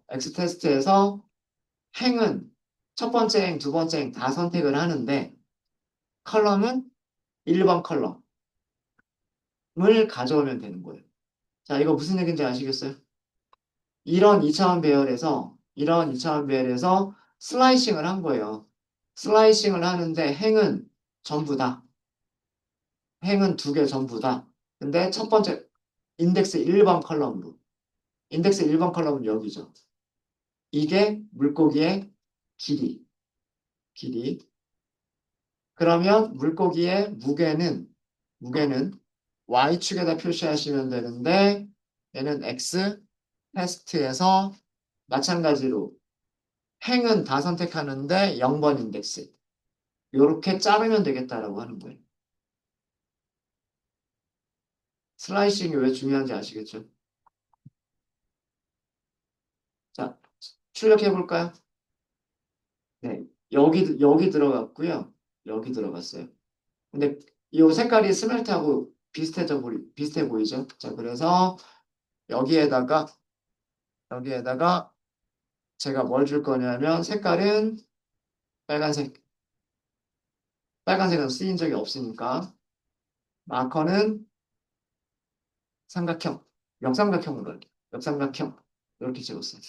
X 테스트에서 행은 첫 번째 행, 두 번째 행 다 선택을 하는데 컬럼은 1번 컬럼을 가져오면 되는 거예요. 자, 이거 무슨 얘기인지 아시겠어요? 이런 2차원 배열에서 슬라이싱을 한 거예요. 슬라이싱을 하는데 행은 전부다. 행은 두 개 전부다. 근데 첫 번째 인덱스 1번 컬럼으로. 인덱스 1번 컬럼은 여기죠. 이게 물고기의 길이. 길이. 그러면 물고기의 무게는 Y축에다 표시하시면 되는데 얘는 X 테스트에서 마찬가지로 행은 다 선택하는데 0번 인덱스. 이렇게 자르면 되겠다라고 하는 거예요. 슬라이싱이 왜 중요한지 아시겠죠? 자, 출력해 볼까요? 네. 여기 들어갔고요. 여기 들어갔어요. 근데 이 색깔이 스멜트하고 비슷해 보이죠? 자, 그래서 여기에다가 여기에다가 제가 뭘 줄 거냐면 색깔은 빨간색. 빨간색은 쓰인 적이 없으니까 마커는 삼각형, 역삼각형으로 할게요. 역삼각형 이렇게 찍었어요.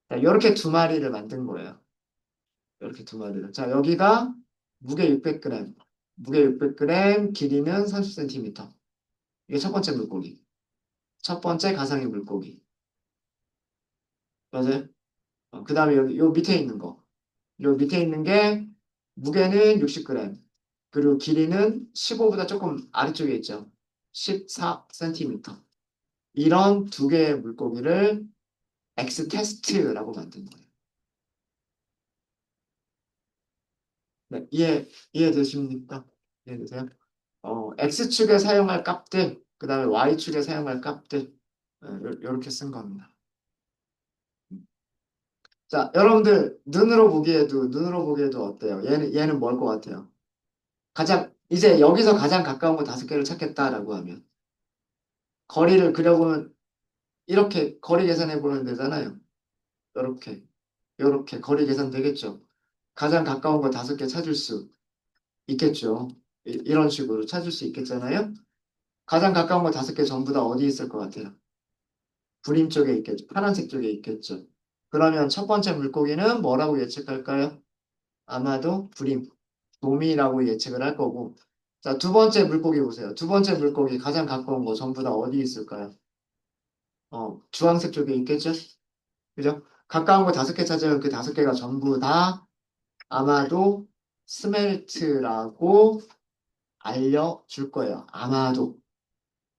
자, 이렇게 두 마리를 만든 거예요. 이렇게 두 마리를. 자, 여기가 무게 600g, 무게 600g, 길이는 30cm. 이게 첫 번째 물고기. 첫 번째 가상의 물고기. 맞아요? 그 다음에 여기 요 밑에 있는 거. 요 밑에 있는 게 무게는 60g. 그리고 길이는 15보다 조금 아래쪽에 있죠. 14cm. 이런 두 개의 물고기를 X 테스트라고 만든 거예요. 네, 이해되십니까? 이해되세요? X축에 사용할 값들, 그 다음에 Y축에 사용할 값들, 이렇게 쓴 겁니다. 자, 여러분들, 눈으로 보기에도 어때요? 얘는 뭘 것 같아요? 이제 여기서 가장 가까운 거 다섯 개를 찾겠다라고 하면, 거리를 그려보면, 이렇게 거리 계산해 보면 되잖아요. 이렇게 거리 계산 되겠죠? 가장 가까운 거 다섯 개 찾을 수 있겠죠? 이런 식으로 찾을 수 있겠잖아요? 가장 가까운 거 다섯 개 전부 다 어디 있을 것 같아요? 구림 쪽에 있겠죠. 파란색 쪽에 있겠죠. 그러면 첫 번째 물고기는 뭐라고 예측할까요? 아마도 구림, 도미라고 예측을 할 거고. 자, 두 번째 물고기 보세요. 두 번째 물고기 가장 가까운 거 전부 다 어디 있을까요? 주황색 쪽에 있겠죠? 그죠? 가까운 거 다섯 개 찾으면 그 다섯 개가 전부 다 아마도 스멜트라고 알려줄 거예요. 아마도.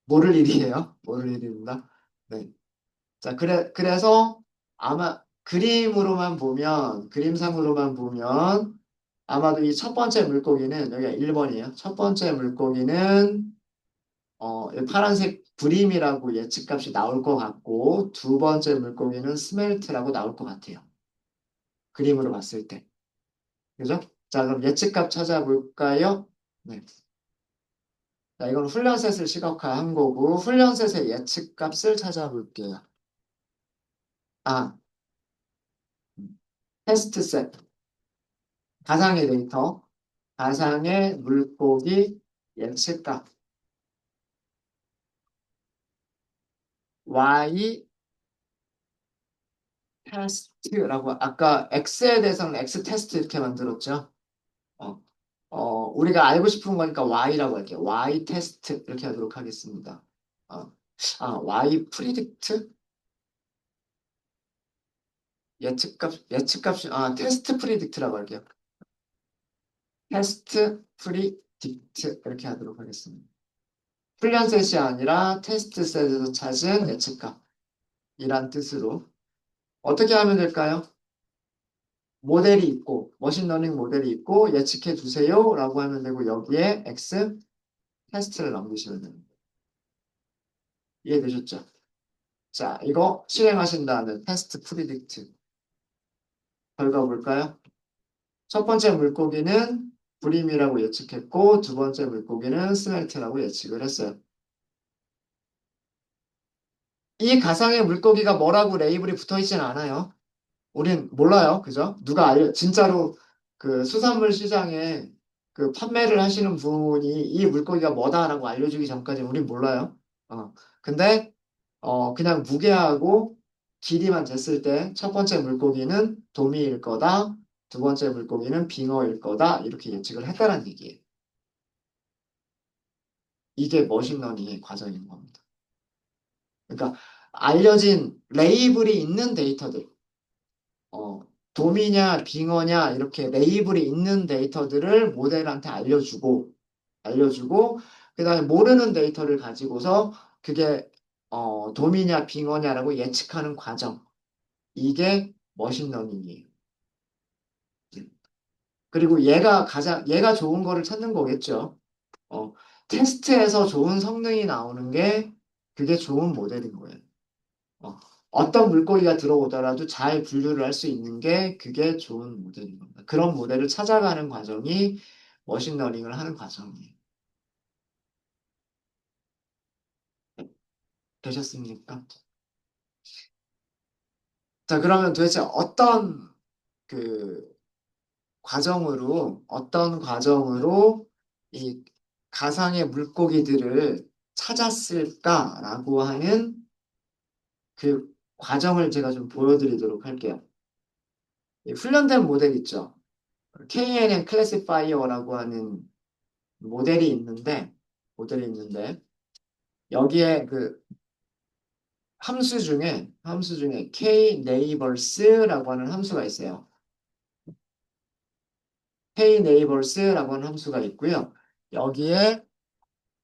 모를 일이에요. 모를 일입니다. 네. 자, 그래서 아마 그림상으로만 보면 아마도 이 첫 번째 물고기는 여기가 1번이에요. 첫 번째 물고기는 이 파란색 브림이라고 예측값이 나올 것 같고 두 번째 물고기는 스멜트라고 나올 것 같아요. 그림으로 봤을 때. 그죠? 자, 그럼 예측값 찾아볼까요? 네. 자, 이건 훈련셋을 시각화한 거고 훈련셋의 예측값을 찾아볼게요. 아, 테스트셋. 가상의 데이터. 가상의 물고기 예측값. Y 테스트라고 아까 X에 대해서는 X 테스트 이렇게 만들었죠. 어, 우리가 알고 싶은 거니까 Y라고 할게요. Y 테스트 이렇게 하도록 하겠습니다. 어, Y 프리딕트 예측값 테스트 프리딕트라고 할게요. 테스트 프리딕트 이렇게 하도록 하겠습니다. 훈련셋이 아니라 테스트셋에서 찾은 예측값이란 뜻으로 어떻게 하면 될까요? 모델이 있고, 머신러닝 모델이 있고, 예측해 주세요. 라고 하면 되고, 여기에 X 테스트를 남기시면 됩니다. 이해되셨죠? 자, 이거 실행하신 다음에 테스트 프리딕트 결과 볼까요? 첫 번째 물고기는 브림이라고 예측했고, 두 번째 물고기는 스멜트라고 예측을 했어요. 이 가상의 물고기가 뭐라고 레이블이 붙어 있지는 않아요. 우린 몰라요. 그죠? 누가 진짜로 그 수산물 시장에 그 판매를 하시는 분이 이 물고기가 뭐다라고 알려주기 전까지 우린 몰라요. 근데, 그냥 무게하고 길이만 쟀을 때 첫 번째 물고기는 도미일 거다. 두 번째 물고기는 빙어일 거다. 이렇게 예측을 했다는 얘기예요. 이게 머신러닝의 과정인 겁니다. 그러니까 알려진 레이블이 있는 데이터들, 어, 도미냐, 빙어냐, 이렇게 레이블이 있는 데이터들을 모델한테 알려주고, 그 다음에 모르는 데이터를 가지고서 그게, 도미냐, 빙어냐라고 예측하는 과정. 이게 머신러닝이에요. 그리고 얘가 좋은 거를 찾는 거겠죠. 어, 테스트에서 좋은 성능이 나오는 게 그게 좋은 모델인 거예요. 어, 어떤 물고기가 들어오더라도 잘 분류를 할 수 있는 게 그게 좋은 모델인 겁니다. 그런 모델을 찾아가는 과정이 머신러닝을 하는 과정이에요. 되셨습니까? 자, 그러면 도대체 그 어떤 과정으로 이 가상의 물고기들을 찾았을까라고 하는 그 과정을 제가 좀 보여드리도록 할게요. 이 훈련된 모델 있죠? KNN 클래시파이어라고 하는 모델이 있는데, 모델이 있는데, 여기에 그 함수 중에 kneighbors라고 하는 함수가 있어요. kneighbors라고 하는 함수가 있고요. 여기에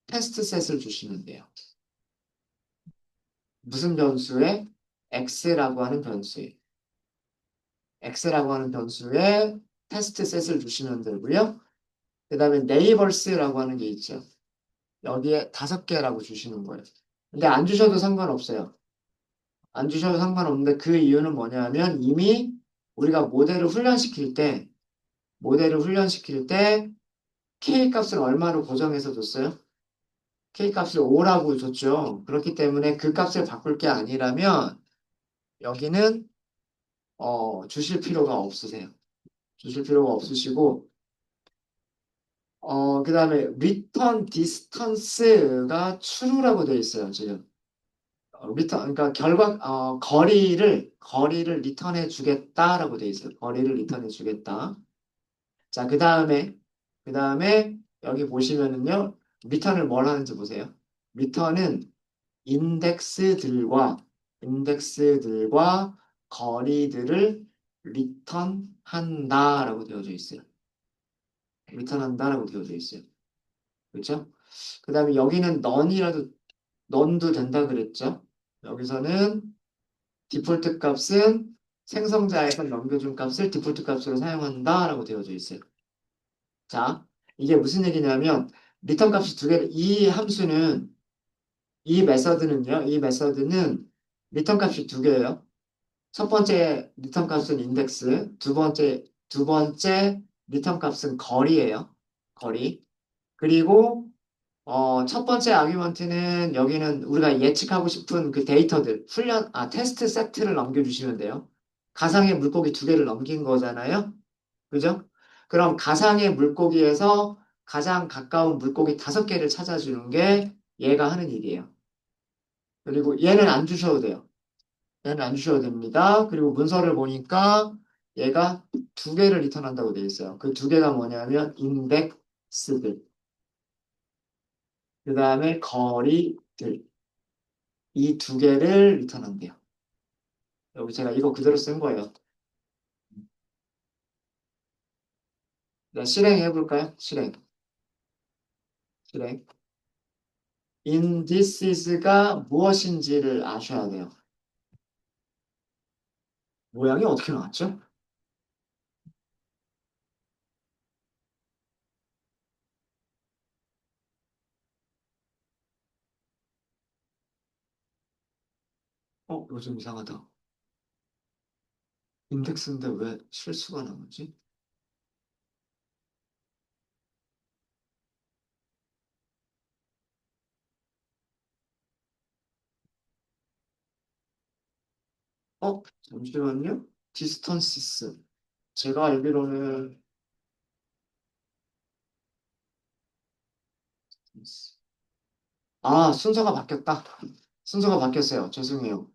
테스트 셋을 주시면 돼요. 무슨 변수에? x라고 하는 변수에. x라고 하는 변수에 테스트 셋을 주시면 되고요. 그 다음에 neighbors라고 하는 게 있죠. 여기에 5개라고 주시는 거예요. 근데 안 주셔도 상관없어요. 안 주셔도 상관없는데 그 이유는 뭐냐면 이미 우리가 모델을 훈련시킬 때 K 값을 얼마로 고정해서 줬어요? K 값을 5라고 줬죠. 그렇기 때문에 그 값을 바꿀 게 아니라면 여기는 주실 필요가 없으세요. 주실 필요가 없으시고 그다음에 return distance가 true라고 되어 있어요, 지금. 그러니까 거리를 리턴해 주겠다라고 돼 있어요. 거리를 리턴해 주겠다. 자, 그 다음에 여기 보시면은요, 리턴을 뭘 하는지 보세요. 리턴은 인덱스들과, 인덱스들과 거리들을 리턴한다라고 되어져 있어요. 리턴한다라고 되어져 있어요. 그렇죠? 그 다음에 여기는 넌도 된다 그랬죠? 여기서는 디폴트 값은 생성자에서 넘겨준 값을 디폴트 값으로 사용한다라고 되어져 있어요. 자, 이게 무슨 얘기냐면 리턴 값이 두 개, 이 메서드는 리턴 값이 두 개예요. 첫 번째 리턴 값은 인덱스, 두 번째 리턴 값은 거리예요. 거리. 그리고 첫 번째 아규먼트는 여기는 우리가 예측하고 싶은 그 데이터들, 테스트 세트를 넘겨주시면 돼요. 가상의 물고기 2개를 넘긴 거잖아요. 그죠? 그럼 가상의 물고기에서 가장 가까운 물고기 5개를 찾아주는 게 얘가 하는 일이에요. 그리고 얘는 안 주셔도 돼요. 얘는 안 주셔도 됩니다. 그리고 문서를 보니까 얘가 2개를 리턴한다고 되어 있어요. 그 2개가 뭐냐면 인덱스들, 그 다음에 거리들. 이 2개를 리턴한대요. 여기 제가 이거 그대로 쓴 거예요. 네, 실행해 볼까요? 실행. indexes가 무엇인지를 아셔야 돼요. 모양이 어떻게 나왔죠? 요즘 이상하다. 인덱스인데 왜 실수가 나오지? 잠시만요. 디스턴시스. 제가 알기로는, 순서가 바뀌었다. 순서가 바뀌었어요. 죄송해요.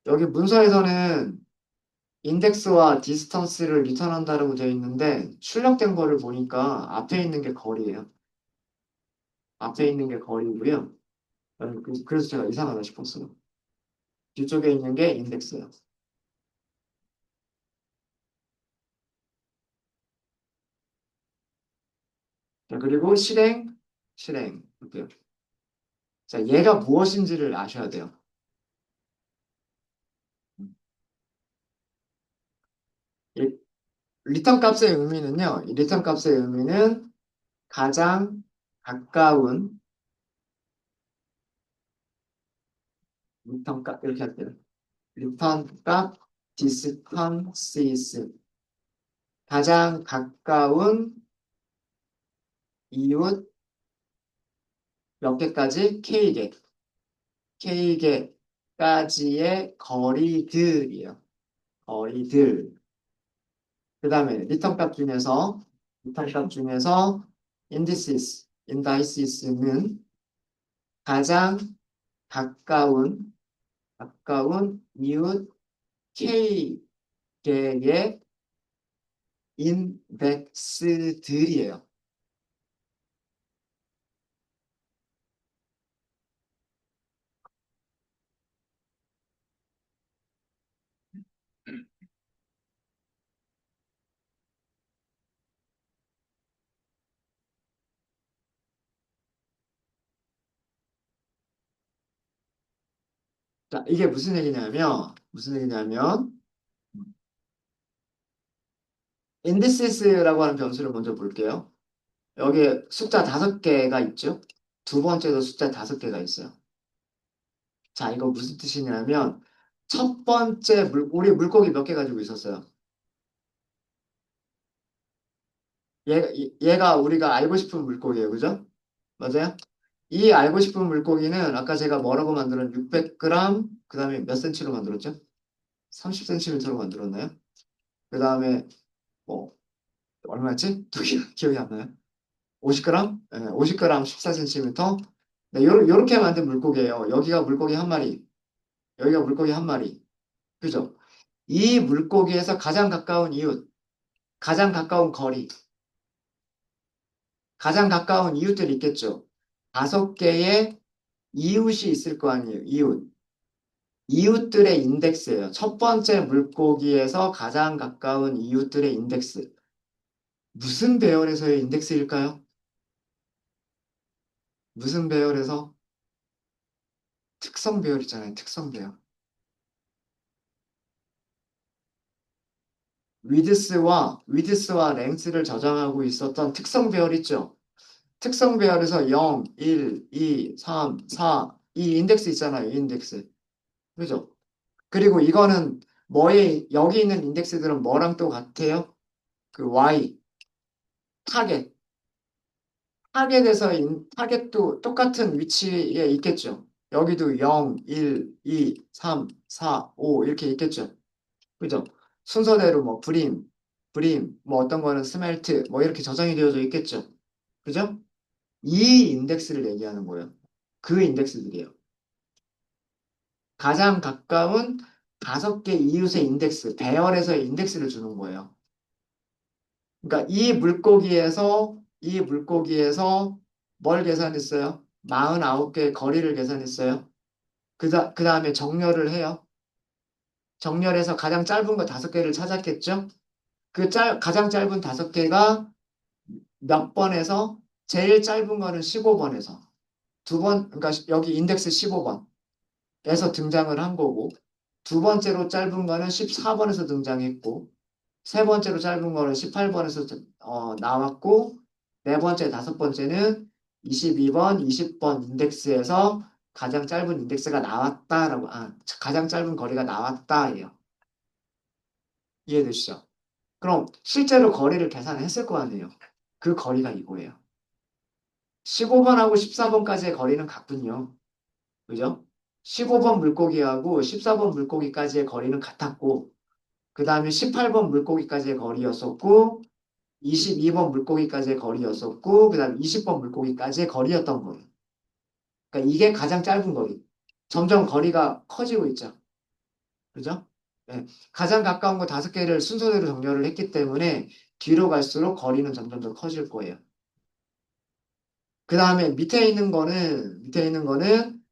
여기 문서에서는 인덱스와 디스턴스를 리턴한다라고 되어 있는데, 출력된 거를 보니까 앞에 있는 게 거리예요. 앞에 있는 게 거리고요. 그래서 제가 이상하다 싶었어요. 뒤쪽에 있는 게 인덱스예요. 자, 그리고 실행. 볼게요. 자, 얘가 무엇인지를 아셔야 돼요. 이 리턴 값의 의미는요, 이 리턴 값의 의미는 가장 가까운 리턴 값, 이렇게 할게요. 리턴 값, 디스턴시스. 가장 가까운 이웃 몇 개까지? K개. K개까지의 거리들이에요. 거리들. 그 다음에 리턴 값 중에서 indices는 가장 가까운 이웃 K개의 인덱스들이에요. 자, 이게 무슨 얘기냐면, indices라고 하는 변수를 먼저 볼게요. 여기에 숫자 5개가 있죠? 두 번째도 숫자 5개가 있어요. 자, 이거 무슨 뜻이냐면, 첫 번째 우리 물고기 몇 개 가지고 있었어요? 얘가 우리가 알고 싶은 물고기예요. 그죠? 맞아요? 이 알고 싶은 물고기는 아까 제가 뭐라고 만들었 600g, 그 다음에 몇 cm로 만들었죠? 30cm로 만들었나요? 그 다음에 뭐 얼마였지? 또 기억이 안 나요? 50g? 네, 50g 14cm. 네, 요렇게 만든 물고기예요. 여기가 물고기 한 마리. 그죠? 이 물고기에서 가장 가까운 이웃, 가장 가까운 거리, 가장 가까운 이웃들이 있겠죠. 5개의 이웃이 있을 거 아니에요. 이웃들의 인덱스예요. 첫 번째 물고기에서 가장 가까운 이웃들의 인덱스. 무슨 배열에서의 인덱스일까요? 무슨 배열에서? 특성 배열 있잖아요. 특성 배열. 위드스와 랭스를 저장하고 있었던 특성 배열 있죠. 특성 배열에서 0, 1, 2, 3, 4, 이 인덱스 있잖아요. 이 인덱스. 그죠? 그리고 이거는 여기 있는 인덱스들은 뭐랑 또 같아요? 그 Y, 타겟. 타겟도 똑같은 위치에 있겠죠. 여기도 0, 1, 2, 3, 4, 5 이렇게 있겠죠. 그죠? 순서대로 뭐 뭐 어떤 거는 스멜트 뭐 이렇게 저장이 되어져 있겠죠. 그죠? 이 인덱스를 얘기하는 거예요. 그 인덱스들이에요. 가장 가까운 5개 이웃의 인덱스, 배열에서의 인덱스를 주는 거예요. 그러니까 이 물고기에서 뭘 계산했어요? 49개의 거리를 계산했어요. 그 다음에 정렬을 해요. 정렬해서 가장 짧은 거 5개를 찾았겠죠? 가장 짧은 5개가 몇 번에서 제일 짧은 거는 15번에서 그러니까 여기 인덱스 15번에서 등장을 한 거고 두 번째로 짧은 거는 14번에서 등장했고 세 번째로 짧은 거는 18번에서 나왔고 네 번째, 다섯 번째는 22번, 20번 인덱스에서 가장 짧은 인덱스가 나왔다라고, 가장 짧은 거리가 나왔다예요. 이해되시죠? 그럼 실제로 거리를 계산했을 거 아니에요. 그 거리가 이거예요. 15번하고 14번까지의 거리는 같군요. 그죠? 15번 물고기하고 14번 물고기까지의 거리는 같았고, 그 다음에 18번 물고기까지의 거리였었고, 22번 물고기까지의 거리였었고, 그 다음에 20번 물고기까지의 거리였던 거예요. 그러니까 이게 가장 짧은 거리. 점점 거리가 커지고 있죠. 그죠? 네. 가장 가까운 거 5개를 순서대로 정렬을 했기 때문에 뒤로 갈수록 거리는 점점 더 커질 거예요. 그 다음에 밑에 있는 거는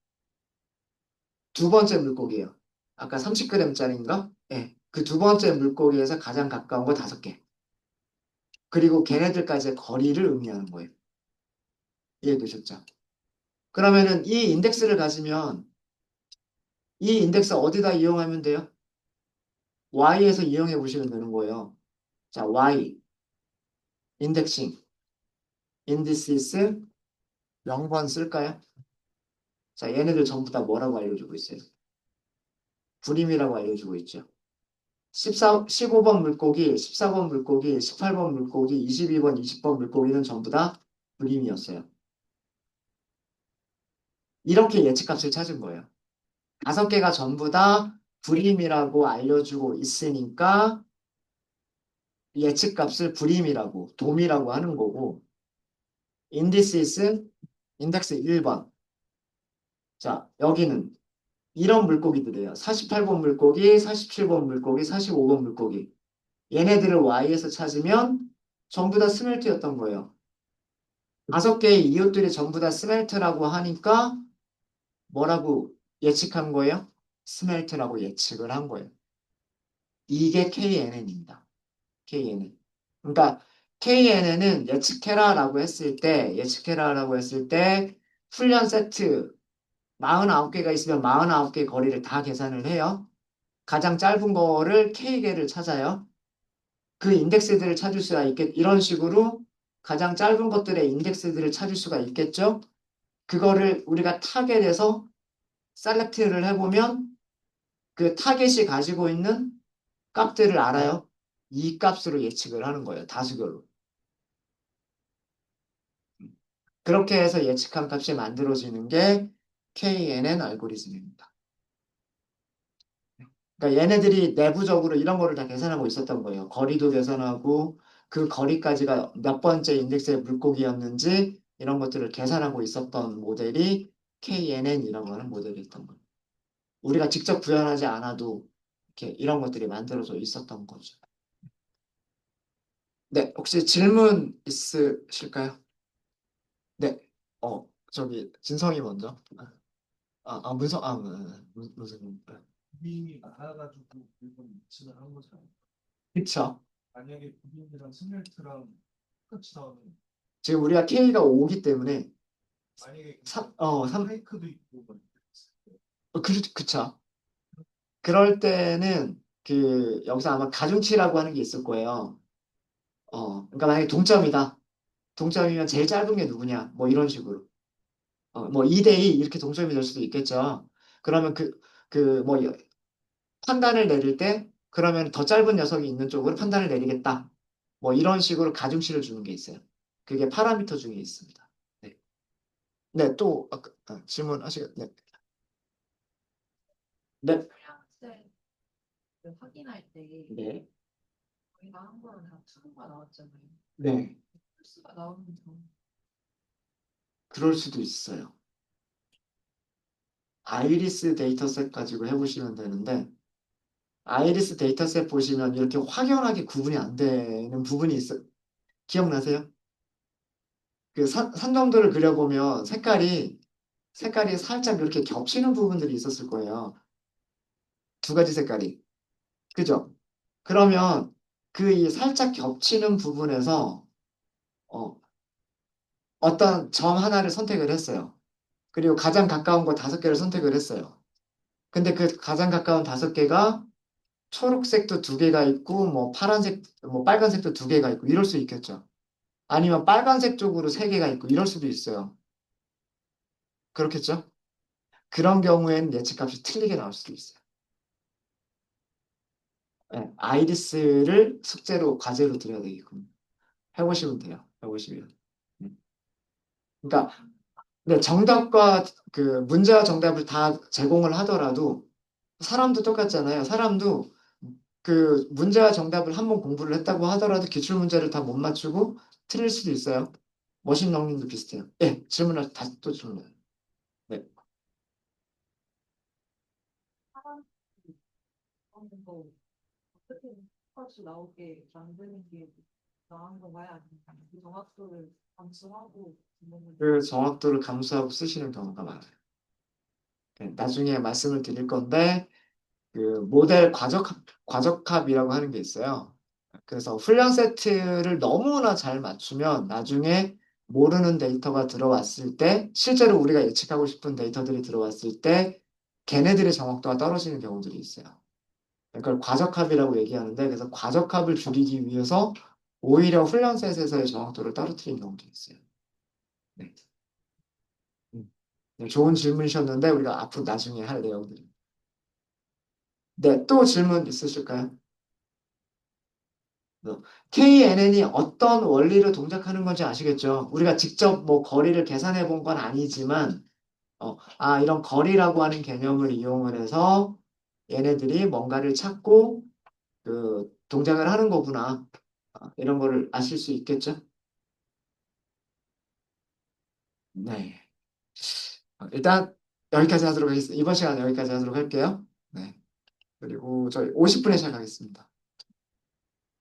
두 번째 물고기예요. 아까 30g짜리인가? 네. 그 두 번째 물고기에서 가장 가까운 거 5개. 그리고 걔네들까지의 거리를 의미하는 거예요. 이해되셨죠? 그러면은 이 인덱스를 가지면 이 인덱스 어디다 이용하면 돼요? Y에서 이용해 보시면 되는 거예요. 자, Y, 인덱싱, 인디시스 0번 쓸까요? 자, 얘네들 전부 다 뭐라고 알려주고 있어요? 불임이라고 알려주고 있죠. 15번 물고기, 14번 물고기, 18번 물고기, 22번, 20번 물고기는 전부 다 불임이었어요. 이렇게 예측값을 찾은 거예요. 5개가 전부 다 불임이라고 알려주고 있으니까 예측값을 불임이라고, 돔이라고 하는 거고, 인디시스, 인덱스 1번. 자, 여기는 이런 물고기들이에요. 48번 물고기, 47번 물고기, 45번 물고기. 얘네들을 Y에서 찾으면 전부 다 스멜트였던 거예요. 5개의 이웃들이 전부 다 스멜트라고 하니까 뭐라고 예측한 거예요? 스멜트라고 예측을 한 거예요. 이게 KNN입니다. KNN. 그러니까 KNN은 예측해라라고 했을 때 훈련 세트 49개가 있으면 49개 거리를 다 계산을 해요. 가장 짧은 거를 K개를 찾아요. 그 인덱스들을 찾을 수가 이런 식으로 가장 짧은 것들의 인덱스들을 찾을 수가 있겠죠. 그거를 우리가 타겟에서 셀렉트를 해보면 그 타겟이 가지고 있는 값들을 알아요. 이 값으로 예측을 하는 거예요. 다수결로. 그렇게 해서 예측한 값이 만들어지는 게 KNN 알고리즘입니다. 그러니까 얘네들이 내부적으로 이런 거를 다 계산하고 있었던 거예요. 거리도 계산하고 그 거리까지가 몇 번째 인덱스의 물고기였는지 이런 것들을 계산하고 있었던 모델이 KNN이라고 하는 모델이었던 거예요. 우리가 직접 구현하지 않아도 이렇게 이런 것들이 만들어져 있었던 거죠. 네, 혹시 질문 있으실까요? 네, 저기 진성이 먼저. 문성, 문성. 부인이 많아가지고 일본 미친을 한 거잖아요. 그쵸. 만약에 부인이랑 스멜트랑 똑같이 나오면 지금 우리가 K가 5기 때문에 만약에 3, 페이크도 있고 뭐 그쵸. 그럴 때는 여기서 아마 가중치라고 하는 게 있을 거예요. 그러니까 만약에 동점이다. 동점이면 제일 짧은 게 누구냐? 뭐 이런 식으로. 뭐 2대2 이렇게 동점이 될 수도 있겠죠. 그러면 뭐 판단을 내릴 때 그러면 더 짧은 녀석이 있는 쪽으로 판단을 내리겠다. 뭐 이런 식으로 가중치를 주는 게 있어요. 그게 파라미터 중에 있습니다. 네. 네, 또 질문하시겠 네. 네. 학생 확인할 때 네. 저희가 한 거는 다 트루가 나왔잖아요. 네. 풀스가 나오면 그럴 수도 있어요. 아이리스 데이터셋 가지고 해보시면 되는데, 아이리스 데이터셋 보시면 이렇게 확연하게 구분이 안 되는 부분이 있어요. 기억나세요? 그 산점도를 그려보면 색깔이 살짝 이렇게 겹치는 부분들이 있었을 거예요. 두 가지 색깔이. 그죠? 그러면 그 이 살짝 겹치는 부분에서 어, 어떤 점 하나를 선택을 했어요. 그리고 가장 가까운 거 5개를 선택을 했어요. 근데 그 가장 가까운 5개가 초록색도 2개가 있고, 뭐 파란색, 뭐 빨간색도 2개가 있고, 이럴 수 있겠죠. 아니면 빨간색 쪽으로 3개가 있고, 이럴 수도 있어요. 그렇겠죠? 그런 경우에는 예측값이 틀리게 나올 수도 있어요. 네, 아이리스를 숙제로 과제로 드려야 되겠군요. 해보시면 돼요. 해보시면. 음. 그러니까 네, 정답과 그 문제와 정답을 다 제공을 하더라도 사람도 똑같잖아요. 사람도 그 문제와 정답을 한 번 공부를 했다고 하더라도 기출 문제를 다 못 맞추고 틀릴 수도 있어요. 머신러닝도 비슷해요. 예, 질문을 다시 또 질문해요. 네. 사람 하는 거 어떻게 똑같이 나오게 만드는 게 나은 건가요? 아니면 그 정확도를 감수하고 듣는 게 그 정확도를 감수하고 쓰시는 경우가 많아요. 네, 나중에 말씀을 드릴 건데 그 모델 과적합이라고 하는 게 있어요. 그래서 훈련 세트를 너무나 잘 맞추면 나중에 모르는 데이터가 들어왔을 때 실제로 우리가 예측하고 싶은 데이터들이 들어왔을 때 걔네들의 정확도가 떨어지는 경우들이 있어요. 그걸 과적합이라고 얘기하는데 그래서 과적합을 줄이기 위해서 오히려 훈련 셋에서의 정확도를 떨어뜨리는 경우도 있어요. 네. 음. 네, 좋은 질문이셨는데 우리가 앞으로 나중에 할 내용들이. 네, 또 질문 있으실까요? KNN이 어떤 원리로 동작하는 건지 아시겠죠? 우리가 직접 뭐 거리를 계산해 본 건 아니지만, 이런 거리라고 하는 개념을 이용을 해서 얘네들이 뭔가를 찾고 그 동작을 하는 거구나. 이런 거를 아실 수 있겠죠? 네. 일단 여기까지 하도록 하겠습니다. 이번 시간 여기까지 하도록 할게요. 네. 그리고 저희 50분에 시작하겠습니다.